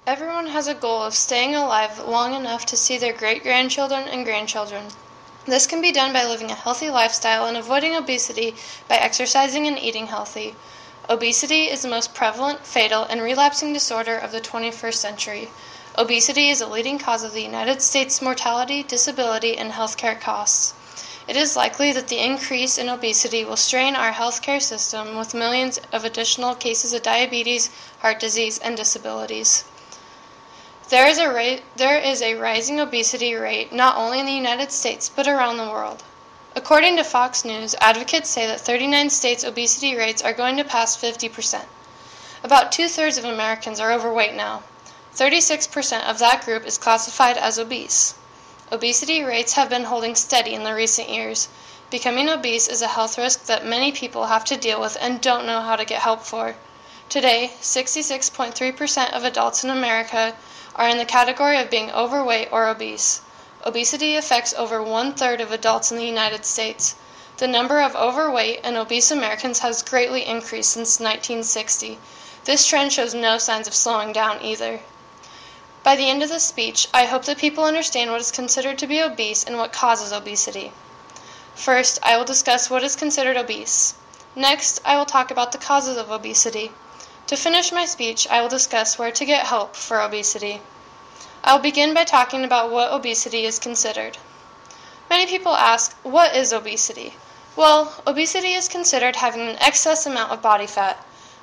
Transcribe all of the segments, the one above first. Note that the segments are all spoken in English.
everyone has a goal of staying alive long enough to see their great-grandchildren and grandchildren. This can be done by living a healthy lifestyle and avoiding obesity by exercising and eating healthy. Obesity is the most prevalent, fatal, and relapsing disorder of the 21st century. Obesity is a leading cause of the United States mortality, disability, and healthcare costs. It is likely that the increase in obesity will strain our healthcare system with millions of additional cases of diabetes, heart disease, and disabilities. There is a rising obesity rate not only in the United States but around the world. According to Fox News, advocates say that 39 states' obesity rates are going to pass 50%. About two-thirds of Americans are overweight now. 36% of that group is classified as obese. Obesity rates have been holding steady in the recent years. Becoming obese is a health risk that many people have to deal with and don't know how to get help for. Today, 66.3% of adults in America are in the category of being overweight or obese. Obesity affects over one-third of adults in the United States. The number of overweight and obese Americans has greatly increased since 1960. This trend shows no signs of slowing down either. By the end of this speech, I hope that people understand what is considered to be obese and what causes obesity. First, I will discuss what is considered obese. Next, I will talk about the causes of obesity. To finish my speech, I will discuss where to get help for obesity. I will begin by talking about what obesity is considered. Many people ask, what is obesity? Well, obesity is considered having an excess amount of body fat.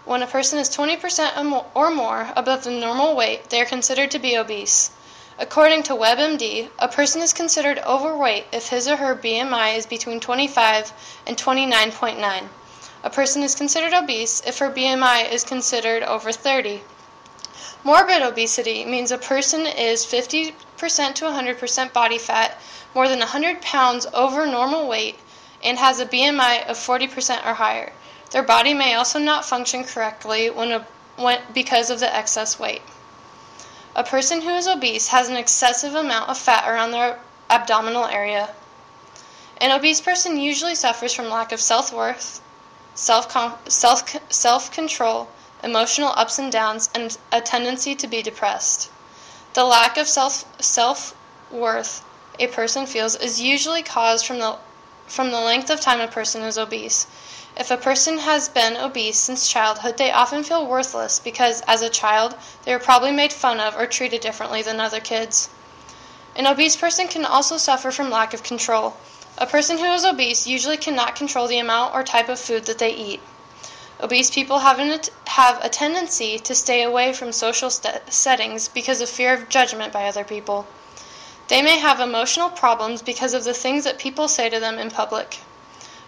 When a person is 20% or more above the normal weight, they are considered to be obese. According to WebMD, a person is considered overweight if his or her BMI is between 25 and 29.9. A person is considered obese if her BMI is considered over 30. Morbid obesity means a person is 50% to 100% body fat, more than 100 pounds over normal weight, and has a BMI of 40% or higher. Their body may also not function correctly because of the excess weight. A person who is obese has an excessive amount of fat around their abdominal area. An obese person usually suffers from lack of self-worth, self-control, emotional ups and downs, and a tendency to be depressed. The lack of self-worth a person feels is usually caused from the length of time a person is obese. If a person has been obese since childhood, they often feel worthless because, as a child, they were probably made fun of or treated differently than other kids. An obese person can also suffer from lack of control. A person who is obese usually cannot control the amount or type of food that they eat. Obese people have a tendency to stay away from social settings because of fear of judgment by other people. They may have emotional problems because of the things that people say to them in public.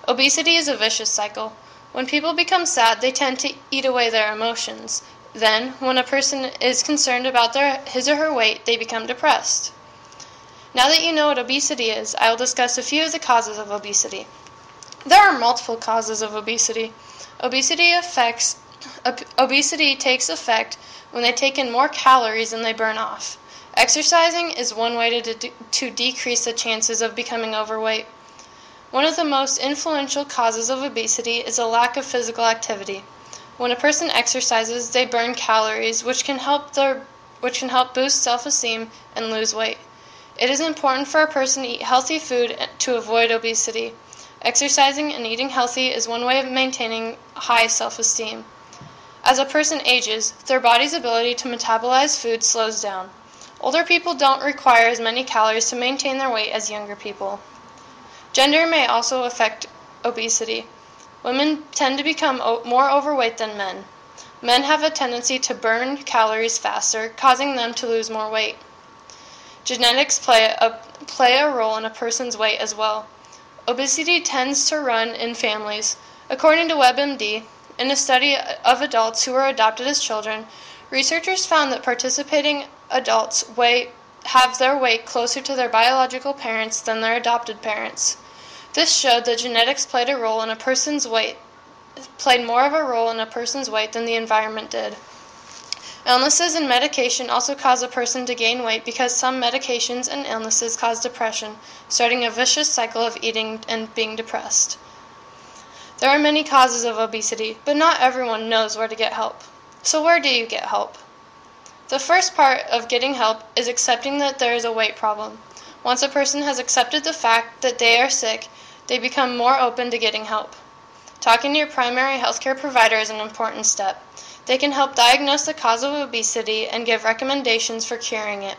Obesity is a vicious cycle. When people become sad, they tend to eat away their emotions. Then, when a person is concerned about his or her weight, they become depressed. Now that you know what obesity is, I will discuss a few of the causes of obesity. There are multiple causes of obesity. Obesity takes effect when they take in more calories than they burn off. Exercising is one way to decrease the chances of becoming overweight. One of the most influential causes of obesity is a lack of physical activity. When a person exercises, they burn calories, which can help boost self-esteem and lose weight. It is important for a person to eat healthy food to avoid obesity. Exercising and eating healthy is one way of maintaining high self-esteem. As a person ages, their body's ability to metabolize food slows down. Older people don't require as many calories to maintain their weight as younger people. Gender may also affect obesity. Women tend to become more overweight than men. Men have a tendency to burn calories faster, causing them to lose more weight. Genetics play a role in a person's weight as well. Obesity tends to run in families. According to WebMD, in a study of adults who were adopted as children, researchers found that participating adults have their weight closer to their biological parents than their adopted parents. This showed that genetics played more of a role in a person's weight than the environment did. Illnesses and medication also cause a person to gain weight because some medications and illnesses cause depression, starting a vicious cycle of eating and being depressed. There are many causes of obesity, but not everyone knows where to get help. So where do you get help? The first part of getting help is accepting that there is a weight problem. Once a person has accepted the fact that they are sick, they become more open to getting help. Talking to your primary healthcare provider is an important step. They can help diagnose the cause of obesity and give recommendations for curing it.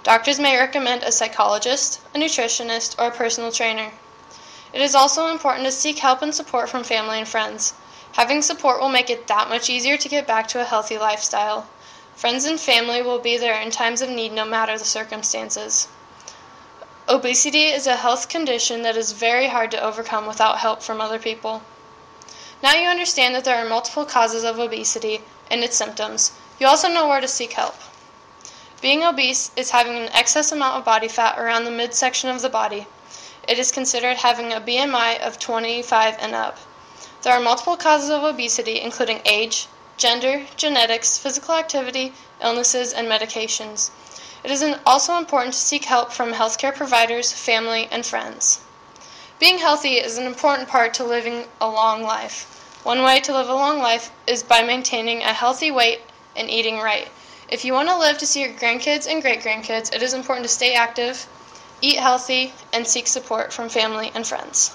Doctors may recommend a psychologist, a nutritionist, or a personal trainer. It is also important to seek help and support from family and friends. Having support will make it that much easier to get back to a healthy lifestyle. Friends and family will be there in times of need no matter the circumstances. Obesity is a health condition that is very hard to overcome without help from other people. Now you understand that there are multiple causes of obesity and its symptoms. You also know where to seek help. Being obese is having an excess amount of body fat around the midsection of the body. It is considered having a BMI of 25 and up. There are multiple causes of obesity, including age, gender, genetics, physical activity, illnesses, and medications. It is also important to seek help from healthcare providers, family, and friends. Being healthy is an important part to living a long life. One way to live a long life is by maintaining a healthy weight and eating right. If you want to live to see your grandkids and great-grandkids, it is important to stay active, eat healthy, and seek support from family and friends.